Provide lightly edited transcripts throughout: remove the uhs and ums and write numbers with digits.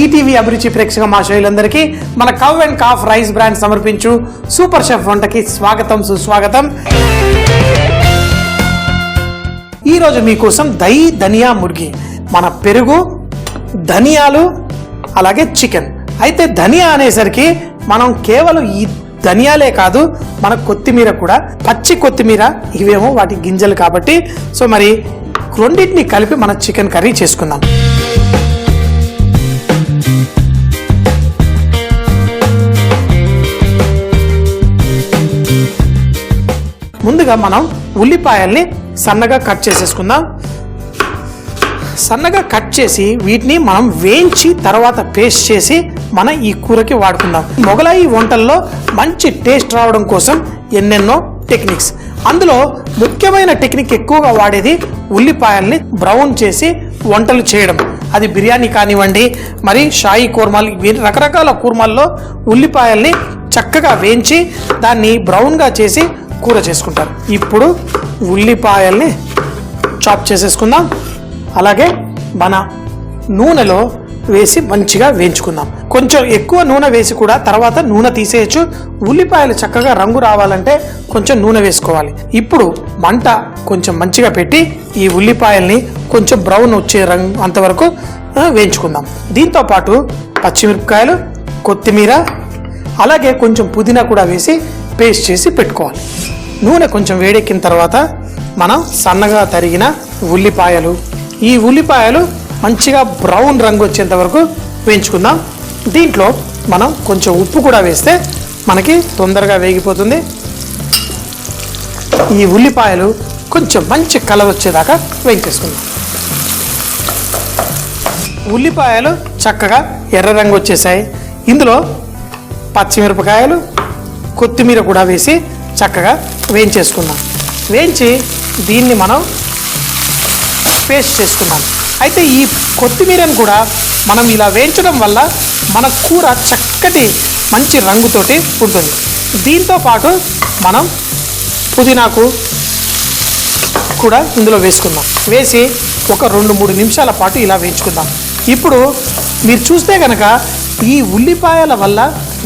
ETV అభిరుచి ప్రేక్షక మహాశయులందరికీ మన cow and calf rice brand సమర్పించు సూపర్ షెఫ్ వంటకి స్వాగతం సుస్వాగతం. ఈరోజు మీకోసం దహి ధనియా ముర్గి, మన పెరుగు, ధనియాలు, అలాగే చికెన్. అయితే ధనియా అనేసరికి మనం కేవలం ఈ ధనియాలే కాదు, మన కొత్తిమీర కూడా, పచ్చి కొత్తిమీర, ఇవేమో వాటి గింజలు కాబట్టి సో మరి రెండింటిని కలిపి మన చికెన్ కర్రీ చేసుకుందాం. ముందుగా మనం ఉల్లిపాయల్ని సన్నగా కట్ చేసేసుకుందాం. సన్నగా కట్ చేసి వీటిని మనం వేయించి తర్వాత పేస్ట్ చేసి మన ఈ కూరకి వాడుకుందాం. మొగలాయి వంటల్లో మంచి టేస్ట్ రావడం కోసం ఎన్నెన్నో టెక్నిక్స్, అందులో ముఖ్యమైన టెక్నిక్ ఎక్కువగా వాడేది ఉల్లిపాయల్ని బ్రౌన్ చేసి వంటలు చేయడం. అది బిర్యానీ కానివ్వండి, మరి షాయి కూర్మాలు, రకరకాల కూర్మాల్లో ఉల్లిపాయల్ని చక్కగా వేయించి దాన్ని బ్రౌన్గా చేసి కూర చేసుకుంటారు. ఇప్పుడు ఉల్లిపాయల్ని చాప్ చేసేసుకుందాం. అలాగే మన నూనెలో వేసి మంచిగా వేయించుకుందాం. కొంచెం ఎక్కువ నూనె వేసి కూడా తర్వాత నూనె తీసేయచ్చు. ఉల్లిపాయలు చక్కగా రంగు రావాలంటే కొంచెం నూనె వేసుకోవాలి. ఇప్పుడు మంట కొంచెం మంచిగా పెట్టి ఈ ఉల్లిపాయల్ని కొంచెం బ్రౌన్ వచ్చే రంగు అంతవరకు వేయించుకుందాం. దీంతో పాటు పచ్చిమిరపకాయలు, కొత్తిమీర, అలాగే కొంచెం పుదీనా కూడా వేసి పేస్ట్ చేసి పెట్టుకోవాలి. నూనె కొంచెం వేడెక్కిన తర్వాత మనం సన్నగా తరిగిన ఉల్లిపాయలు, ఈ ఉల్లిపాయలు మంచిగా బ్రౌన్ రంగు వచ్చేంత వరకు వేయించుకుందాం. దీంట్లో మనం కొంచెం ఉప్పు కూడా వేస్తే మనకి తొందరగా వేగిపోతుంది. ఈ ఉల్లిపాయలు కొంచెం మంచి కలర్ వచ్చేదాకా వేయించేసుకుందాం. ఉల్లిపాయలు చక్కగా ఎర్ర రంగు వచ్చేసాయి. ఇందులో పచ్చిమిరపకాయలు, కొత్తిమీర కూడా వేసి చక్కగా వేయించేసుకుందాం. వేయించి దీన్ని మనం పేస్ట్ చేసుకుందాం. అయితే ఈ కొత్తిమీరను కూడా మనం ఇలా వేయించడం వల్ల మన కూర చక్కటి మంచి రంగుతోటి ఉంటుంది. దీంతో పాటు మనం పుదీనాకు కూడా ఇందులో వేసుకుందాం. వేసి ఒక 2-3 నిమిషాల పాటు ఇలా వేయించుకుందాం. ఇప్పుడు మీరు చూస్తే కనుక ఈ ఉల్లిపాయల వల్ల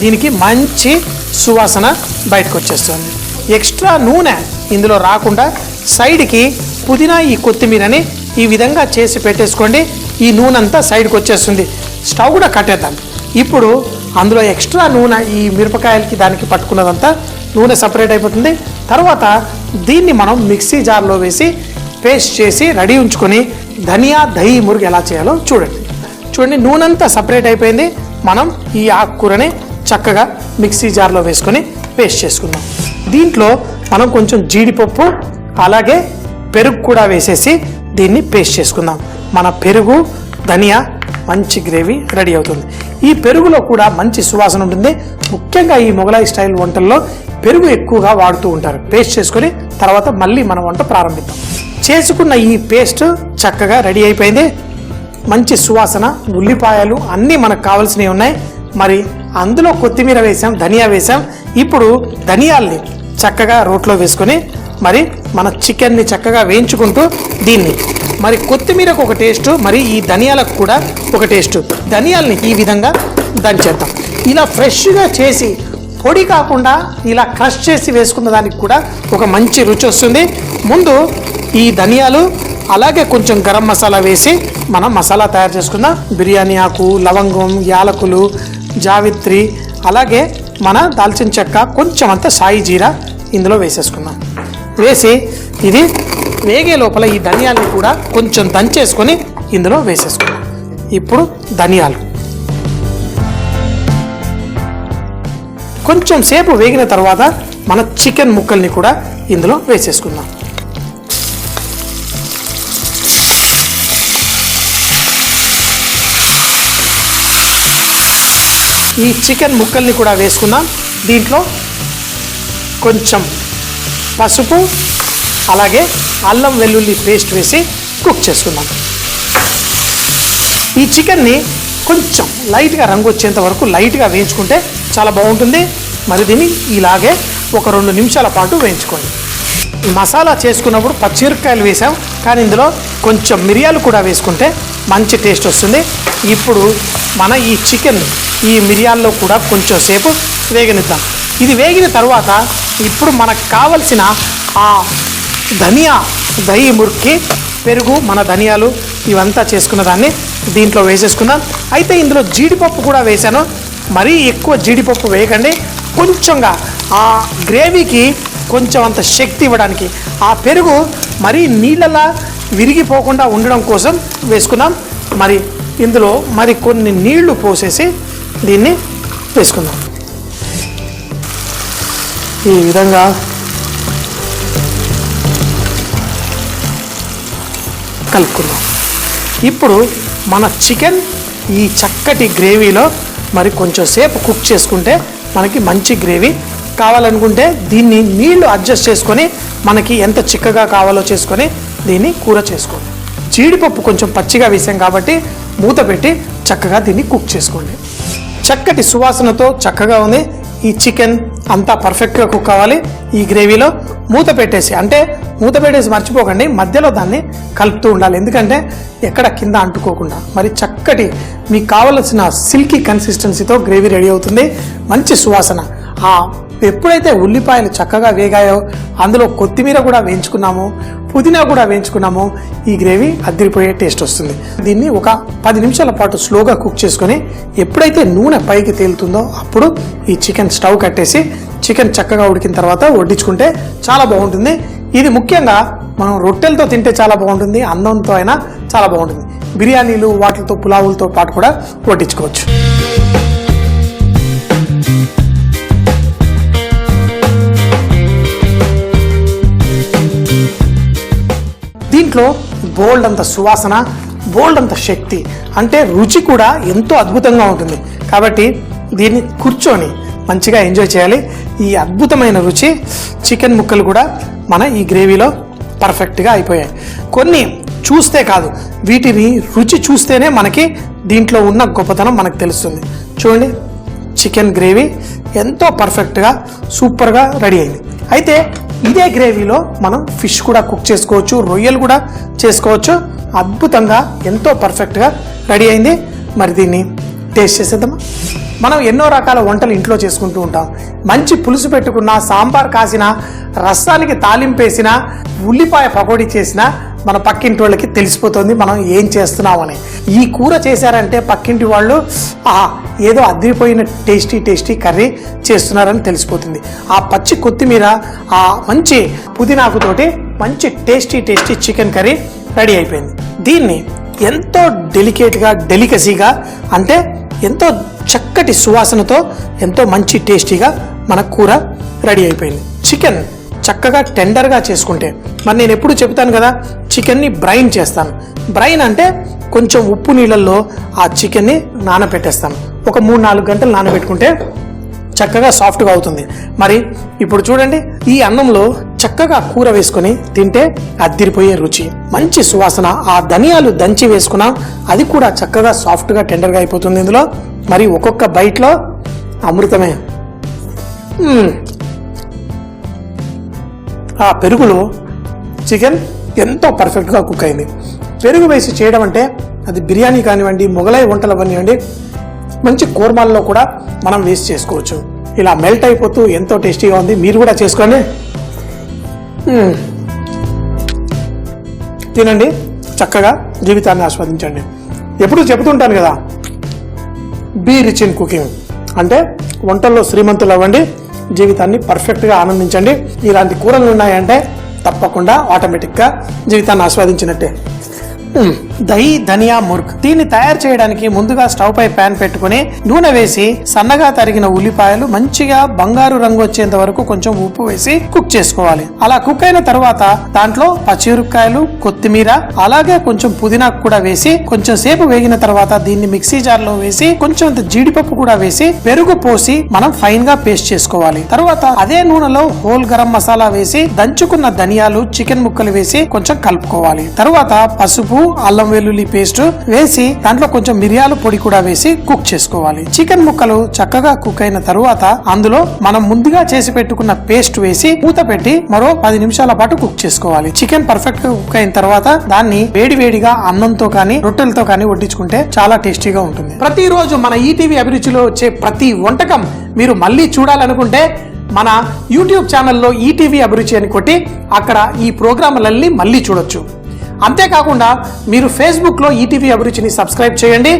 దీనికి మంచి సువాసన బయటకు వచ్చేస్తుంది. ఎక్స్ట్రా నూనె ఇందులో రాకుండా సైడ్కి పుదీనా, ఈ కొత్తిమీరని ఈ విధంగా చేసి పెట్టేసుకోండి. ఈ నూనె అంతా సైడ్కి వచ్చేస్తుంది. స్టవ్ కూడా కట్టేద్దాం. ఇప్పుడు అందులో ఎక్స్ట్రా నూనె ఈ మిరపకాయలకి దానికి పట్టుకున్నదంతా నూనె సపరేట్ అయిపోతుంది. తర్వాత దీన్ని మనం మిక్సీ జార్లో వేసి పేస్ట్ చేసి రెడీ ఉంచుకొని ధనియా దహి ముర్గి ఎలా చేయాలో చూడండి. నూనె అంతా సపరేట్ అయిపోయింది. మనం ఈ ఆకుకూరని చక్కగా మిక్సీ జార్లో వేసుకొని పేస్ట్ చేసుకుందాం. దీంట్లో మనం కొంచెం జీడిపప్పు, అలాగే పెరుగు కూడా వేసేసి దీన్ని పేస్ట్ చేసుకుందాం. మన పెరుగు, ధనియా మంచి గ్రేవీ రెడీ అవుతుంది. ఈ పెరుగులో కూడా మంచి సువాసన ఉంటుంది. ముఖ్యంగా ఈ మొగలాయి స్టైల్ వంటల్లో పెరుగు ఎక్కువగా వాడుతూ ఉంటారు. పేస్ట్ చేసుకొని తర్వాత మళ్ళీ మనం వంట ప్రారంభిద్దాం. చేసుకున్న ఈ పేస్ట్ చక్కగా రెడీ అయిపోయింది. మంచి సువాసన, ఉల్లిపాయలు అన్నీ మనకు కావాల్సినవి ఉన్నాయి. మరి అందులో కొత్తిమీర వేసాం, ధనియా వేసాం. ఇప్పుడు ధనియాల్ని చక్కగా రోట్లో వేసుకొని మరి మన చికెన్ని చక్కగా వేయించుకుంటూ దీన్ని మరి కొత్తిమీరకు ఒక టేస్ట్, మరి ఈ ధనియాలకు కూడా ఒక టేస్ట్. ధనియాల్ని ఈ విధంగా దంచేద్దాం. ఇలా ఫ్రెష్గా చేసి పొడి కాకుండా ఇలా క్రష్ చేసి వేసుకున్న దానికి కూడా ఒక మంచి రుచి వస్తుంది. ముందు ఈ ధనియాలు, అలాగే కొంచెం గరం మసాలా వేసి మనం మసాలా తయారు చేసుకుందాం. బిర్యానీ ఆకు, లవంగం, యాలకులు, జావిత్రి, అలాగే మన దాల్చిన చెక్క, కొంచెం అంతా సాయి జీరా ఇందులో వేసేసుకుందాం. వేసి ఇది వేగే లోపల ఈ ధనియాలను కూడా కొంచెం దంచేసుకొని ఇందులో వేసేసుకుందాం. ఇప్పుడు ధనియాలు కొంచెం సేపు వేగిన తర్వాత మన చికెన్ ముక్కల్ని కూడా ఇందులో వేసేసుకుందాం. ఈ చికెన్ ముక్కల్ని కూడా వేసుకుందాం. దీంట్లో కొంచెం పసుపు, అలాగే అల్లం వెల్లుల్లి పేస్ట్ వేసి కుక్ చేసుకుందాం. ఈ చికెన్ని కొంచెం లైట్గా రంగు వచ్చేంత వరకు లైట్గా వేయించుకుంటే చాలా బాగుంటుంది. మరి దీన్ని ఇలాగే ఒక 2 నిమిషాల పాటు వేయించుకోండి. మసాలా చేసుకున్నప్పుడు పచ్చిమిరపకాయలు వేసాం, కానీ ఇందులో కొంచెం మిరియాలు కూడా వేసుకుంటే మంచి టేస్ట్ వస్తుంది. ఇప్పుడు మన ఈ చికెన్ ఈ మిరియాల్లో కూడా కొంచెం సేపు వేగనిద్దాం. ఇది వేగిన తర్వాత ఇప్పుడు మనకు కావలసిన ఆ ధనియా దహి మురికి పెరుగు మన ధనియాలు ఇవంతా చేసుకున్న దాన్ని దీంట్లో వేసేసుకున్నాం. అయితే ఇందులో జీడిపప్పు కూడా వేసాను. మరీ ఎక్కువ జీడిపప్పు వేయకండి, కొంచెంగా ఆ గ్రేవీకి కొంచెం అంత శక్తి ఇవ్వడానికి. ఆ పెరుగు మరీ నీళ్ళలా విరిగిపోకుండా ఉండడం కోసం వేసుకున్నాం. మరి ఇందులో మరి కొన్ని నీళ్లు పోసేసి దీన్ని వేసుకుందాం. ఈ విధంగా కలుపుకుందాం. ఇప్పుడు మన చికెన్ ఈ చక్కటి గ్రేవీలో మరి కొంచెం సేపు కుక్ చేసుకుంటే మనకి మంచి గ్రేవీ. కావాలనుకుంటే దీన్ని నీళ్లు అడ్జస్ట్ చేసుకొని మనకి ఎంత చిక్కగా కావాలో చేసుకొని దీన్ని కూర చేసుకోండి. జీడిపప్పు కొంచెం పచ్చిగా వేసాం కాబట్టి మూత పెట్టి చక్కగా దీన్ని కుక్ చేసుకోండి. చక్కటి సువాసనతో చక్కగా ఉంది. ఈ చికెన్ అంతా పర్ఫెక్ట్గా కుక్ కావాలి. ఈ గ్రేవీలో మూత పెట్టేసి, అంటే మూత పెట్టేసి మర్చిపోకండి, మధ్యలో దాన్ని కలుపుతూ ఉండాలి. ఎందుకంటే ఎక్కడ కింద అంటుకోకుండా మరి చక్కటి మీకు కావలసిన సిల్కీ కన్సిస్టెన్సీతో గ్రేవీ రెడీ అవుతుంది. మంచి సువాసన. ఎప్పుడైతే ఉల్లిపాయలు చక్కగా వేగాయో అందులో కొత్తిమీర కూడా వేయించుకున్నాము, పుదీనా కూడా వేయించుకున్నాము, ఈ గ్రేవీ అదిరిపోయే టేస్ట్ వస్తుంది. దీన్ని ఒక 10 నిమిషాల పాటు స్లోగా కుక్ చేసుకొని ఎప్పుడైతే నూనె పైకి తేలుతుందో అప్పుడు ఈ చికెన్ స్టవ్ కట్టేసి చికెన్ చక్కగా ఉడికిన తర్వాత వడ్డించుకుంటే చాలా బాగుంటుంది. ఇది ముఖ్యంగా మనం రొట్టెలతో తింటే చాలా బాగుంటుంది, అన్నంతో అయినా చాలా బాగుంటుంది. బిర్యానీలు వాటితో పులావులతో పాటు కూడా వడ్డించుకోవచ్చు. దీంట్లో బోల్డ్ అంత సువాసన, బోల్డ్ అంత శక్తి, అంటే రుచి కూడా ఎంతో అద్భుతంగా ఉంటుంది. కాబట్టి దీన్ని కూర్చొని మంచిగా ఎంజాయ్ చేయాలి. ఈ అద్భుతమైన రుచి చికెన్ ముక్కలు కూడా మన ఈ గ్రేవీలో పర్ఫెక్ట్గా అయిపోయాయి. కొన్ని చూస్తే కాదు, వీటిని రుచి చూస్తేనే మనకి దీంట్లో ఉన్న గొప్పతనం మనకు తెలుస్తుంది. చూడండి, చికెన్ గ్రేవీ ఎంతో పర్ఫెక్ట్గా సూపర్గా రెడీ అయింది. అయితే ఇదే గ్రేవీలో మనం ఫిష్ కూడా కుక్ చేసుకోవచ్చు, రొయ్యలు కూడా చేసుకోవచ్చు. అద్భుతంగా ఎంతో పర్ఫెక్ట్గా రెడీ అయింది. మరి దీన్ని టేస్ట్ చేసేద్దామా? మనం ఎన్నో రకాల వంటలు ఇంట్లో చేసుకుంటూ ఉంటాం. మంచి పులుసు పెట్టుకున్న, సాంబార్ కాసిన, రసానికి తాలింపేసిన, ఉల్లిపాయ పకోడీ చేసిన మన పక్కింటి వాళ్ళకి తెలిసిపోతుంది మనం ఏం చేస్తున్నామని. ఈ కూర చేశారంటే పక్కింటి వాళ్ళు ఏదో అదిరిపోయిన టేస్టీ కర్రీ చేస్తున్నారని తెలిసిపోతుంది. ఆ పచ్చి కొత్తిమీర, ఆ మంచి పుదీనాకుతోటి మంచి టేస్టీ చికెన్ కర్రీ రెడీ అయిపోయింది. దీన్ని ఎంతో డెలికసీగా అంటే ఎంతో చక్కటి సువాసనతో ఎంతో మంచి టేస్టీగా మన కూర రెడీ అయిపోయింది. చికెన్ చక్కగా టెండర్గా చేసుకుంటే, మరి నేను ఎప్పుడు చెప్తాను కదా, చికెన్ని బ్రైన్ చేస్తాను. బ్రైన్ అంటే కొంచెం ఉప్పు నీళ్ళల్లో ఆ చికెన్ని నానబెట్టేస్తాను. ఒక 3-4 గంటలు నానబెట్టుకుంటే చక్కగా సాఫ్ట్గా అవుతుంది. మరి ఇప్పుడు చూడండి, ఈ అన్నంలో చక్కగా కూర వేసుకొని తింటే అద్దిరిపోయే రుచి, మంచి సువాసన. ఆ ధనియాలు దంచి వేసుకున్నాం, అది కూడా చక్కగా సాఫ్ట్గా టెండర్గా అయిపోతుంది ఇందులో. మరి ఒక్కొక్క బైట్లో అమృతమే. ఆ పెరుగులో చికెన్ ఎంతో పర్ఫెక్ట్గా కుక్ అయింది. పెరుగు వేసి చేయడం అంటే అది బిర్యానీ కానివ్వండి, మొగలై వంటలు కానివ్వండి, మంచి కూర్మాల్లో కూడా మనం వేస్ట్ చేసుకోవచ్చు. ఇలా మెల్ట్ అయిపోతూ ఎంతో టేస్టీగా ఉంది. మీరు కూడా చేసుకోండి, తినండి, చక్కగా జీవితాన్ని ఆస్వాదించండి. ఎప్పుడు చెబుతుంటాను కదా, బీ రిచ్ ఇన్ కుకింగ్, అంటే వంటల్లో శ్రీమంతులు అవ్వండి, జీవితాన్ని పర్ఫెక్ట్గా ఆనందించండి. ఇలాంటి కూరలు ఉన్నాయంటే తప్పకుండా ఆటోమేటిక్గా జీవితాన్ని ఆస్వాదించినట్టే. దహి ధనియా ముర్గ్, దీన్ని తయారు చేయడానికి ముందుగా స్టవ్ పై ప్యాన్ పెట్టుకుని నూనె వేసి సన్నగా తరిగిన ఉల్లిపాయలు మంచిగా బంగారు రంగు వచ్చేంత వరకు కొంచెం ఉప్పు వేసి కుక్ చేసుకోవాలి. అలా కుక్ అయిన తర్వాత దాంట్లో పచ్చిమిరపకాయలు, కొత్తిమీర, అలాగే కొంచెం పుదీనా కూడా వేసి కొంచెం సేపు వేగిన తర్వాత దీన్ని మిక్సీ జార్ లో వేసి కొంచెం జీడిపప్పు కూడా వేసి పెరుగు పోసి మనం ఫైన్ గా పేస్ట్ చేసుకోవాలి. తర్వాత అదే నూనెలో హోల్ గరం మసాలా వేసి దంచుకున్న ధనియాలు, చికెన్ ముక్కలు వేసి కొంచెం కలుపుకోవాలి. తర్వాత పసుపు, అల్లం వెల్లుల్లి పేస్ట్ వేసి దాంట్లో కొంచెం మిరియాల పొడి కూడా వేసి కుక్ చేసుకోవాలి. చికెన్ ముక్కలు చక్కగా కుక్ అయిన తరువాత అందులో మనం ముందుగా చేసి పెట్టుకున్న పేస్ట్ వేసి మూత పెట్టి మరో 10 నిమిషాల పాటు కుక్ చేసుకోవాలి. చికెన్ పర్ఫెక్ట్ గా కుక్ అయిన తర్వాత దాన్ని వేడివేడిగా అన్నంతో కానీ రొట్టెలతో కానీ వడ్డించుకుంటే చాలా టేస్టీగా ఉంటుంది. ప్రతిరోజు మన ఈటీవీ అభిరుచిలో వచ్చే ప్రతి వంటకం మీరు మళ్ళీ చూడాలనుకుంటే మన యూట్యూబ్ ఛానల్లో ఈటీవీ అభిరుచి అని కొట్టి అక్కడ ఈ ప్రోగ్రాంలన్నీ మళ్ళీ చూడొచ్చు. అంతేకాకుండా మీరు ఫేస్బుక్లో ఈటీవీ అభిరుచిని సబ్స్క్రైబ్ చేయండి.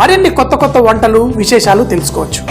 మరిన్ని కొత్త కొత్త వంటలు విశేషాలు తెలుసుకోవచ్చు.